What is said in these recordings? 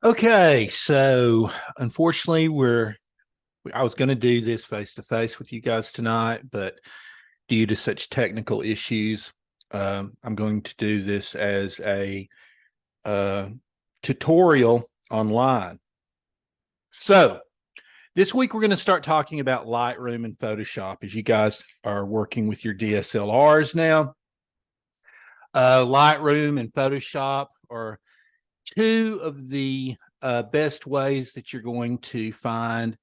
Okay, so unfortunately, I was going to do this face to face with you guys tonight, but due to such technical issues, I'm going to do this as a uh, tutorial online. So this week we're going to start talking about Lightroom and Photoshop as you guys are working with your DSLRs now. Lightroom and Photoshop are two of the best ways that you're going to find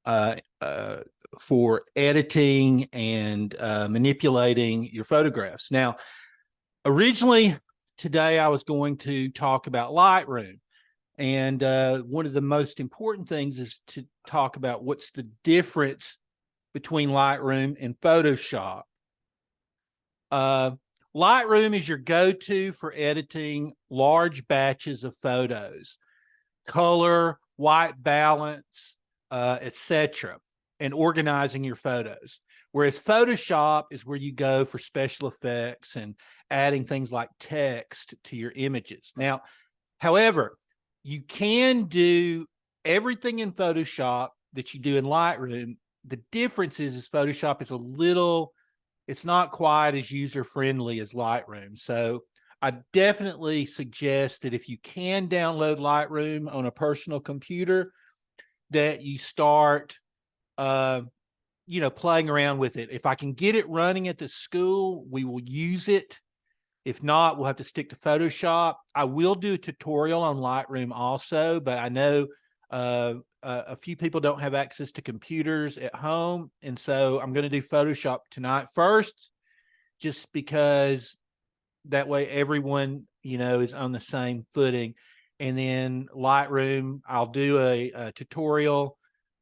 uh, uh, for editing and manipulating your photographs. Now, originally today I was going to talk about Lightroom. And one of the most important things is to talk about what's the difference between Lightroom and Photoshop. Lightroom is your go-to for editing large batches of photos, color, white balance, etc., and organizing your photos. Whereas Photoshop is where you go for special effects and adding things like text to your images. Now, however, you can do everything in Photoshop that you do in Lightroom. The difference is Photoshop is it's not quite as user-friendly as Lightroom. So I definitely suggest that if you can download Lightroom on a personal computer, that you start, playing around with it. If I can get it running at the school, we will use it. If not, we'll have to stick to Photoshop. I will do a tutorial on Lightroom also, but I know a few people don't have access to computers at home. And so I'm going to do Photoshop tonight first, just because that way everyone, is on the same footing. And then Lightroom, I'll do a tutorial.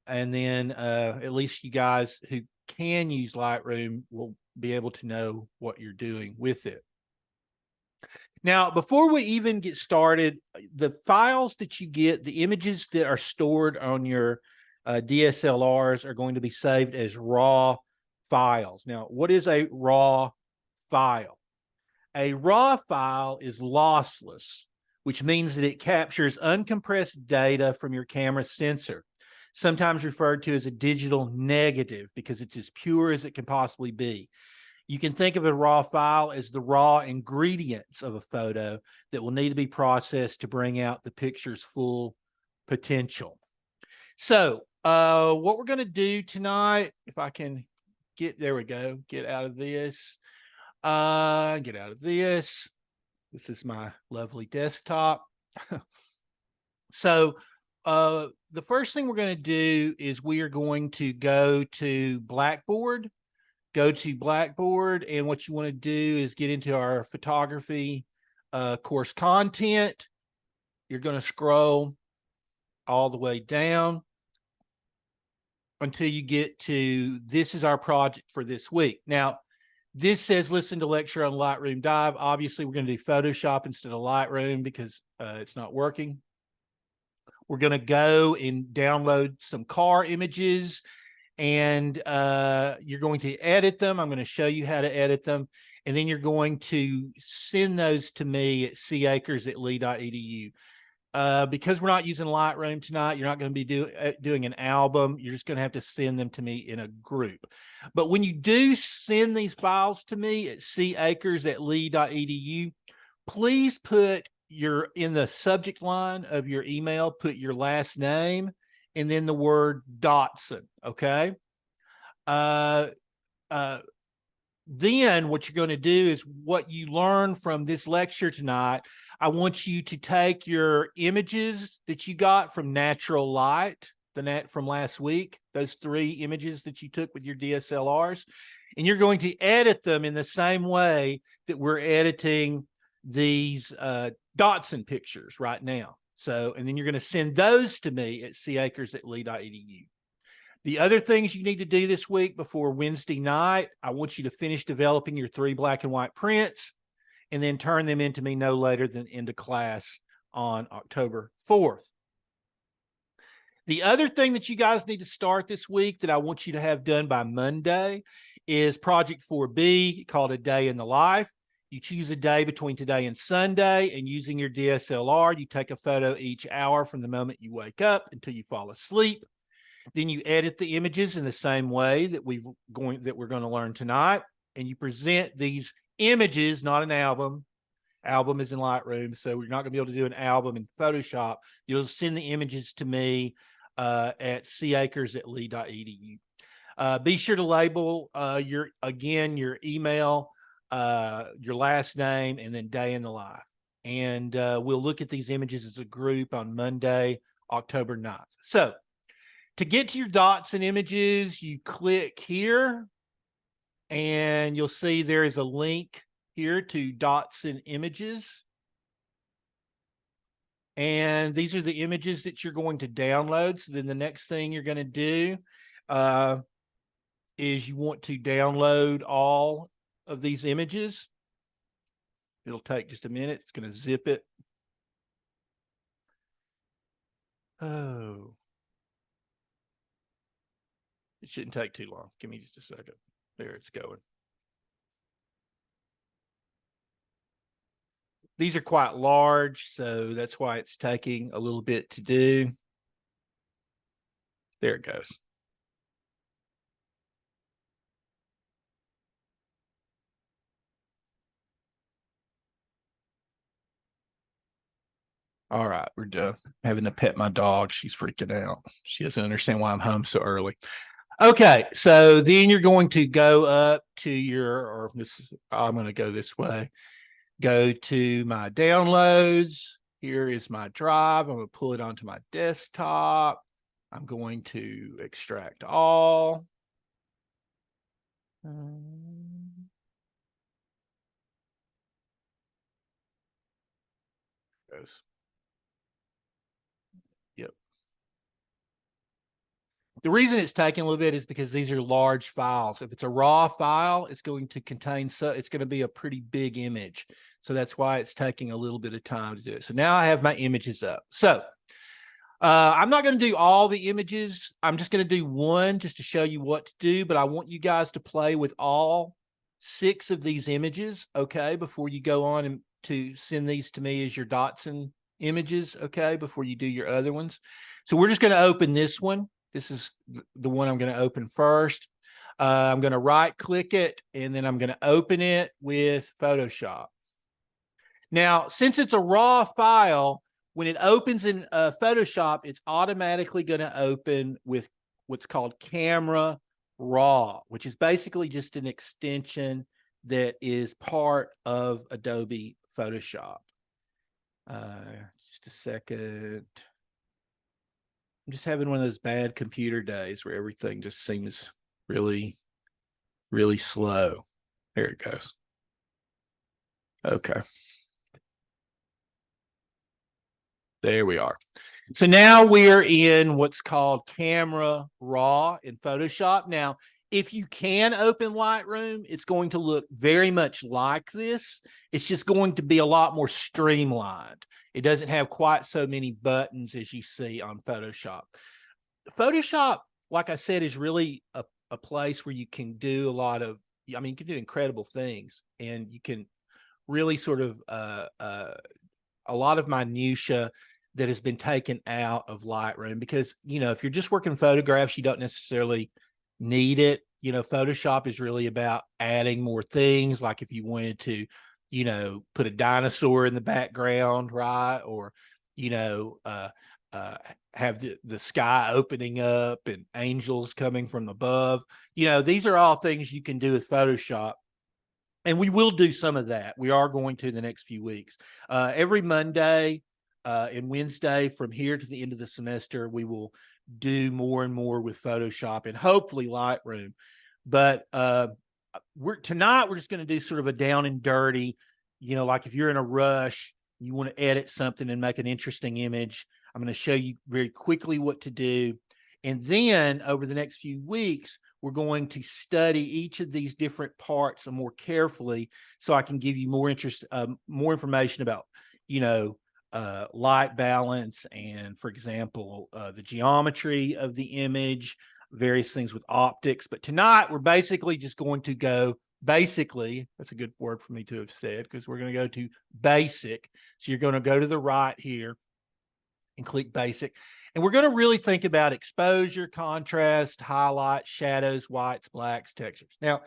And then at least you guys who can use Lightroom will be able to know what you're doing with it. Now, before we even get started, the files that you get, the images that are stored on your DSLRs are going to be saved as raw files. Now, what is a raw file? A raw file is lossless, which means that it captures uncompressed data from your camera sensor, sometimes referred to as a digital negative because it's as pure as it can possibly be. You can think of a raw file as the raw ingredients of a photo that will need to be processed to bring out the picture's full potential. So what we're going to do tonight, if I can there we go, get out of this. This is my lovely desktop. So the first thing we're going to do is we are going to go to Blackboard. And what you want to do is get into our photography course content. You're going to scroll all the way down until you get to this is our project for this week. Now, this says listen to lecture on Lightroom Dive. Obviously, we're going to do Photoshop instead of Lightroom because it's not working. We're going to go and download some car images, and you're going to edit them. I'm going to show you how to edit them. And then you're going to send those to me at cakers@lee.edu. Because we're not using Lightroom tonight, you're not going to be doing an album. You're just going to have to send them to me in a group. But when you do send these files to me at cakers@lee.edu, please put in the subject line of your email, put your last name and then the word Dotson, okay? Then what you're going to do is what you learn from this lecture tonight. I want you to take your images that you got from natural light, from last week, those 3 images that you took with your DSLRs, and you're going to edit them in the same way that we're editing these Dotson pictures right now. So, and then you're going to send those to me at cakers@lee.edu. The other things you need to do this week before Wednesday night, I want you to finish developing your 3 black and white prints and then turn them into me no later than into class on October 4th. The other thing that you guys need to start this week that I want you to have done by Monday is Project 4B called A Day in the Life. You choose a day between today and Sunday, and using your DSLR, you take a photo each hour from the moment you wake up until you fall asleep. Then you edit the images in the same way that we're going to learn tonight, and you present these images, not an album. Album is in Lightroom, so we're not going to be able to do an album in Photoshop. You'll send the images to me at cakers@lee.edu. Be sure to label your email, your last name, and then day in the life. And we'll look at these images as a group on Monday, October 9th. So to get to your dots and images, you click here, and you'll see there is a link here to dots and images. And these are the images that you're going to download. So then the next thing you're going to do is you want to download all of these images. It'll take just a minute. It's going to zip it. Oh. It shouldn't take too long. Give me just a second. There it's going. These are quite large, so that's why it's taking a little bit to do. There it goes. All right, we're done. Having to pet my dog. She's freaking out. She doesn't understand why I'm home so early. Okay, so then you're going to go up to your, I'm going to go this way. Go to my downloads. Here is my drive. I'm going to pull it onto my desktop. I'm going to extract all. Yep. The reason it's taking a little bit is because these are large files. If it's a raw file, it's going to contain, it's going to be a pretty big image. So that's why it's taking a little bit of time to do it. So now I have my images up. So I'm not going to do all the images. I'm just going to do one just to show you what to do, but I want you guys to play with all 6 of these images, okay, before you go on and to send these to me as your Dotson images, okay, before you do your other ones. So we're just going to open this one. This is the one I'm going to open first. I'm going to right click it, and then I'm going to open it with Photoshop. Now, since it's a raw file, when it opens in Photoshop, it's automatically going to open with what's called Camera Raw, which is basically just an extension that is part of Adobe Photoshop. Just a second. I'm just having one of those bad computer days where everything just seems really, really slow. There it goes. Okay. There we are. So now we're in what's called Camera Raw in Photoshop. Now, if you can open Lightroom, it's going to look very much like this. It's just going to be a lot more streamlined. It doesn't have quite so many buttons as you see on Photoshop. Photoshop, like I said, is really a place where you can do a lot of, I mean, you can do incredible things, and you can really sort of a lot of minutia that has been taken out of Lightroom, because, you know, if you're just working photographs, you don't necessarily need it. You know, Photoshop is really about adding more things. Like if you wanted to, you know, put a dinosaur in the background, right? Or, you know, have the sky opening up and angels coming from above. You know, these are all things you can do with Photoshop. And we will do some of that. We are going to in the next few weeks. Every Monday and Wednesday from here to the end of the semester, we will do more and more with Photoshop and hopefully Lightroom. But tonight we're just going to do sort of a down and dirty, you know, like if you're in a rush, you want to edit something and make an interesting image. I'm going to show you very quickly what to do. And then over the next few weeks, we're going to study each of these different parts more carefully, so I can give you more information about, you know, light balance and, for example, the geometry of the image, various things with optics. But tonight we're basically just going to go basically, that's a good word for me to have said, because we're going to go to basic. So you're going to go to the right here and click basic. And we're going to really think about exposure, contrast, highlights, shadows, whites, blacks, textures. Now,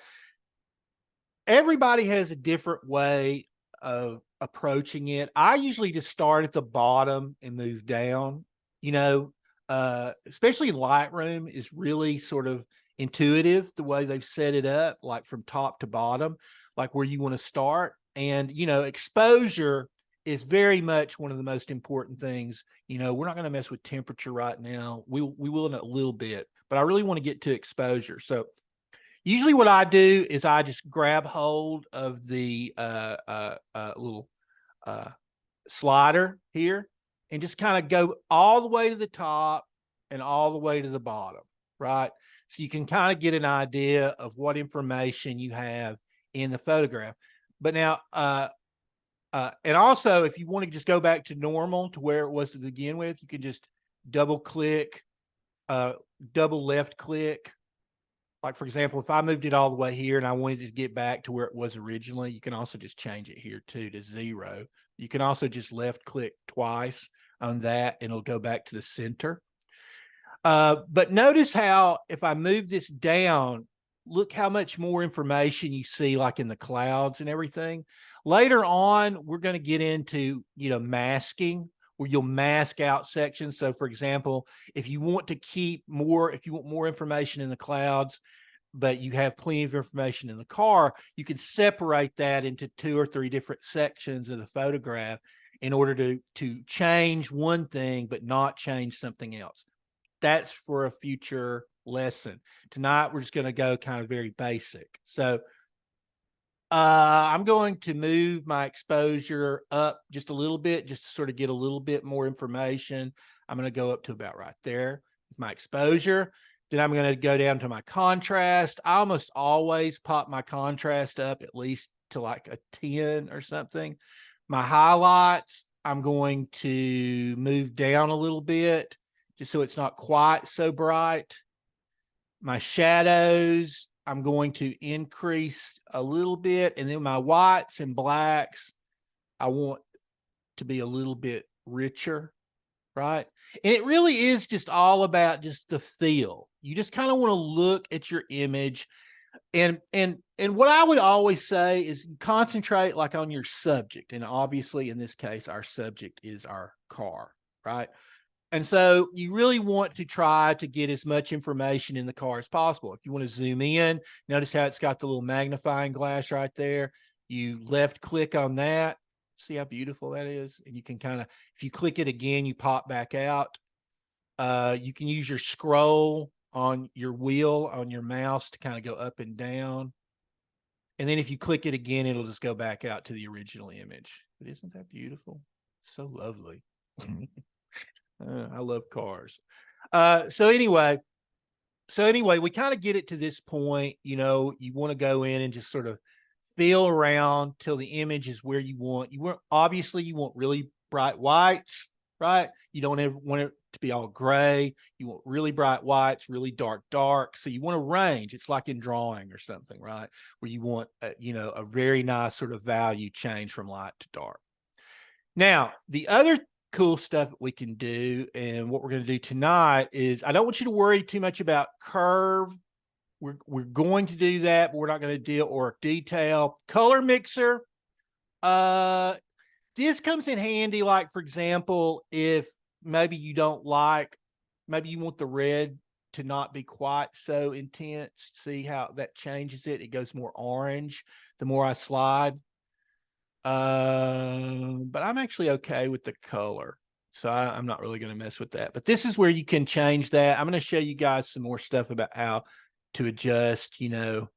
everybody has a different way of approaching it. I usually just start at the bottom and move down, you know, especially in Lightroom is really sort of intuitive the way they've set it up, like from top to bottom, like where you want to start. And, you know, exposure is very much one of the most important things. You know, we're not going to mess with temperature right now. We will in a little bit, but I really want to get to exposure. So usually what I do is I just grab hold of the little slider here and just kind of go all the way to the top and all the way to the bottom, right? So you can kind of get an idea of what information you have in the photograph. But now, and also if you want to just go back to normal to where it was to begin with, you can just double click, double left click. Like, for example, if I moved it all the way here and I wanted to get back to where it was originally, you can also just change it here too to 0. You can also just left click twice on that and it'll go back to the center. But notice how if I move this down, look how much more information you see like in the clouds and everything. Later on, we're going to get into, you know, masking, where you'll mask out sections. So for example, if you want to keep more, if you want more information in the clouds, but you have plenty of information in the car, you can separate that into 2 or 3 different sections of the photograph in order to change one thing, but not change something else. That's for a future lesson. Tonight, we're just going to go kind of very basic. So I'm going to move my exposure up just a little bit, just to sort of get a little bit more information. I'm going to go up to about right there with my exposure. Then I'm going to go down to my contrast. I almost always pop my contrast up at least to like a 10 or something. My highlights, I'm going to move down a little bit just so it's not quite so bright. My shadows, I'm going to increase a little bit. And then my whites and blacks, I want to be a little bit richer, right? And it really is just all about just the feel. You just kind of want to look at your image. And what I would always say is concentrate like on your subject. And obviously in this case, our subject is our car, right? And so you really want to try to get as much information in the car as possible. If you want to zoom in, notice how it's got the little magnifying glass right there. You left click on that. See how beautiful that is? And you can kind of, if you click it again, you pop back out. You can use your scroll on your wheel on your mouse to kind of go up and down. And then if you click it again, it'll just go back out to the original image. But isn't that beautiful? So lovely. I love cars. So anyway, we kind of get it to this point, you know, you want to go in and just sort of feel around till the image is where you want. Obviously you want really bright whites, right? You don't ever want it to be all gray. You want really bright whites, really dark. So you want a range. It's like in drawing or something, right? Where you want, you know, a very nice sort of value change from light to dark. Now, the other cool stuff that we can do and what we're going to do tonight is, I don't want you to worry too much about curve. We're going to do that, but we're not going to deal or detail. Color mixer. This comes in handy, like for example, if maybe you don't like, maybe you want the red to not be quite so intense. See how that changes it? It goes more orange the more I slide. But I'm actually okay with the color. So I'm not really going to mess with that. But this is where you can change that. I'm going to show you guys some more stuff about how to adjust, you know,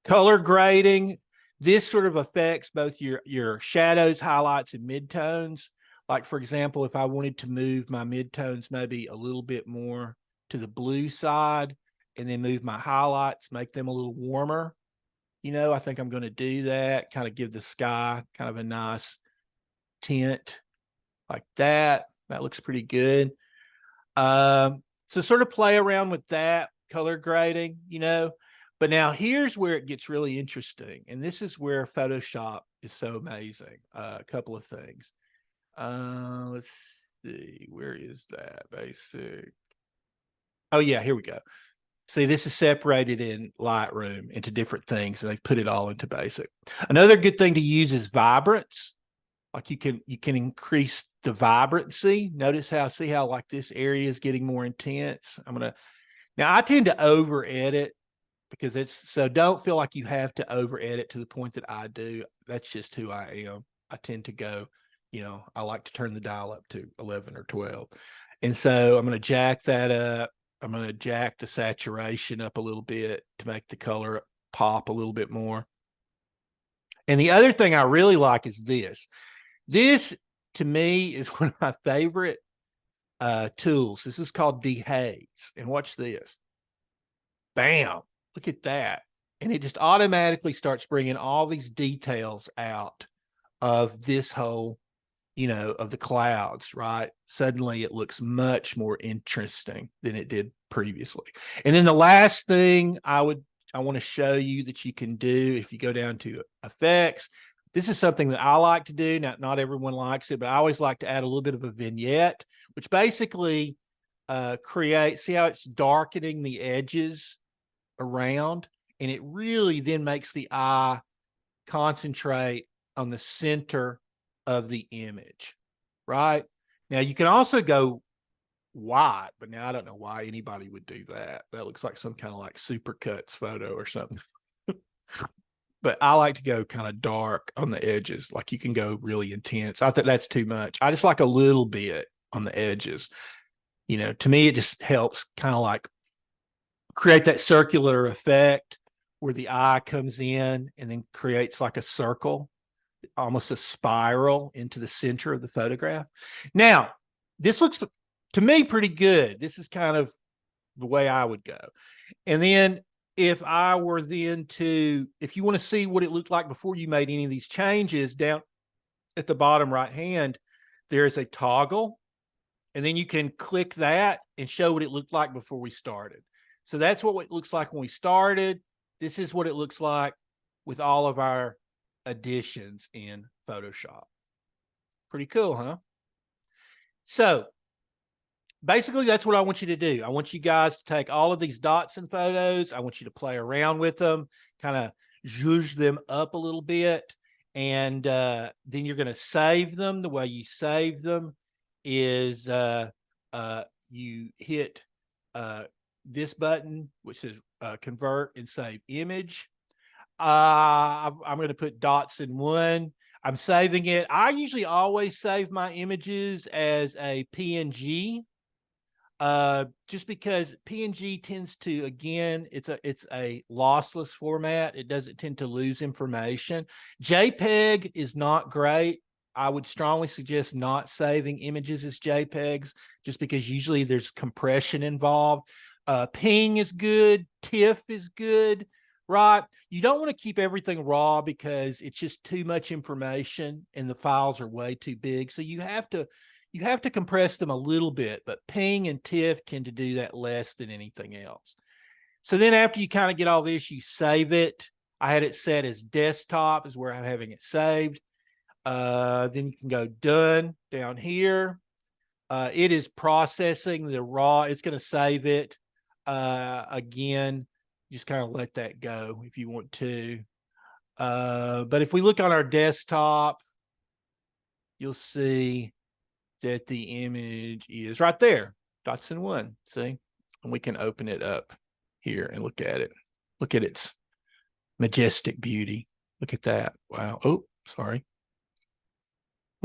color grading. This sort of affects both your shadows, highlights, and midtones. Like, for example, if I wanted to move my midtones maybe a little bit more to the blue side and then move my highlights, make them a little warmer, you know, I think I'm going to do that, kind of give the sky kind of a nice tint like that. That looks pretty good. So sort of play around with that color grading, you know. But now here's where it gets really interesting. And this is where Photoshop is so amazing. A couple of things. Let's see, where is that basic? Oh yeah, here we go. See, this is separated in Lightroom into different things, and they've put it all into basic. Another good thing to use is vibrance. Like you can increase the vibrancy. Notice how, see how like this area is getting more intense. Now I tend to over edit because so don't feel like you have to over edit to the point that I do. That's just who I am. I tend to go, I like to turn the dial up to 11 or 12. And so I'm going to jack that up. I'm going to jack the saturation up a little bit to make the color pop a little bit more. And the other thing I really like is this. This, to me, is one of my favorite tools. This is called dehaze. And watch this. Bam. Look at that. And it just automatically starts bringing all these details out of this whole, of the clouds, right? Suddenly it looks much more interesting than it did previously. And then the last thing I want to show you that you can do, if you go down to effects, this is something that I like to do. Now, not everyone likes it, but I always like to add a little bit of a vignette, which basically see how it's darkening the edges around, and it really then makes the eye concentrate on the center of the image, right? Now you can also go white, but now I don't know why anybody would do that. That looks like some kind of like Supercuts photo or something. But I like to go kind of dark on the edges. Like you can go really intense. I think that's too much. I just like a little bit on the edges. To me, it just helps kind of like create that circular effect where the eye comes in and then creates like a circle, almost a spiral into the center of the photograph. Now, this looks to me pretty good. This is kind of the way I would go. And then if I were then if you want to see what it looked like before you made any of these changes, down at the bottom right hand, there's a toggle. And then you can click that and show what it looked like before we started. So that's what it looks like when we started. This is what it looks like with all of our additions in Photoshop. Pretty cool, huh? So basically, that's what I want you to do. I want you guys to take all of these dots and photos. I want you to play around with them, kind of zhuzh them up a little bit. And then you're going to save them. The way you save them is you hit this button, which says convert and save image. I'm going to put dots in one. I'm saving it. I usually always save my images as a PNG, just because PNG tends to, again, it's a lossless format. It doesn't tend to lose information. JPEG is not great. I would strongly suggest not saving images as JPEGs, just because usually there's compression involved. Ping is good. TIFF is good, right? You don't want to keep everything raw because it's just too much information and the files are way too big. So you have to compress them a little bit, but Ping and TIFF tend to do that less than anything else. So then after you kind of get all this, you save it. I had it set as desktop is where I'm having it saved. Then you can go done down here. It is processing the raw. It's going to save it. Again, just kind of let that go if you want to. But if we look on our desktop, you'll see that the image is right there, dots in one, see? And we can open it up here and look at it. Look at its majestic beauty. Look at that. Wow. Oh, sorry.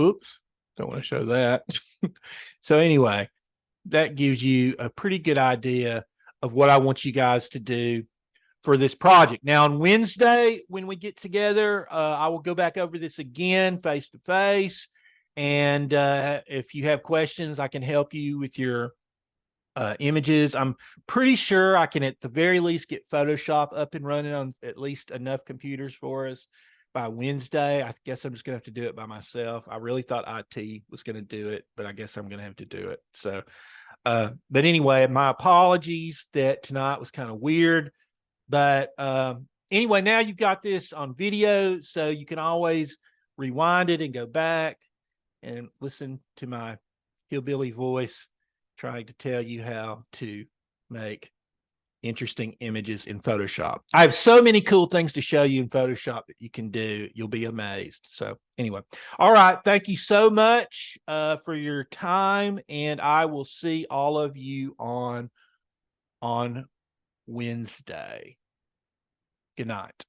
Oops. Don't want to show that. So anyway, that gives you a pretty good idea of what I want you guys to do for this project. Now on Wednesday, when we get together, I will go back over this again face to face. And if you have questions, I can help you with your images. I'm pretty sure I can at the very least get Photoshop up and running on at least enough computers for us by Wednesday. I guess I'm just gonna have to do it by myself. I really thought IT was gonna do it, but I guess I'm gonna have to do it. So but anyway, my apologies that tonight was kind of weird. But anyway, now you've got this on video, so you can always rewind it and go back and listen to my hillbilly voice trying to tell you how to make interesting images in Photoshop. I have so many cool things to show you in Photoshop that you can do. You'll be amazed. So anyway, all right. Thank you so much for your time, and I will see all of you on Wednesday. Good night.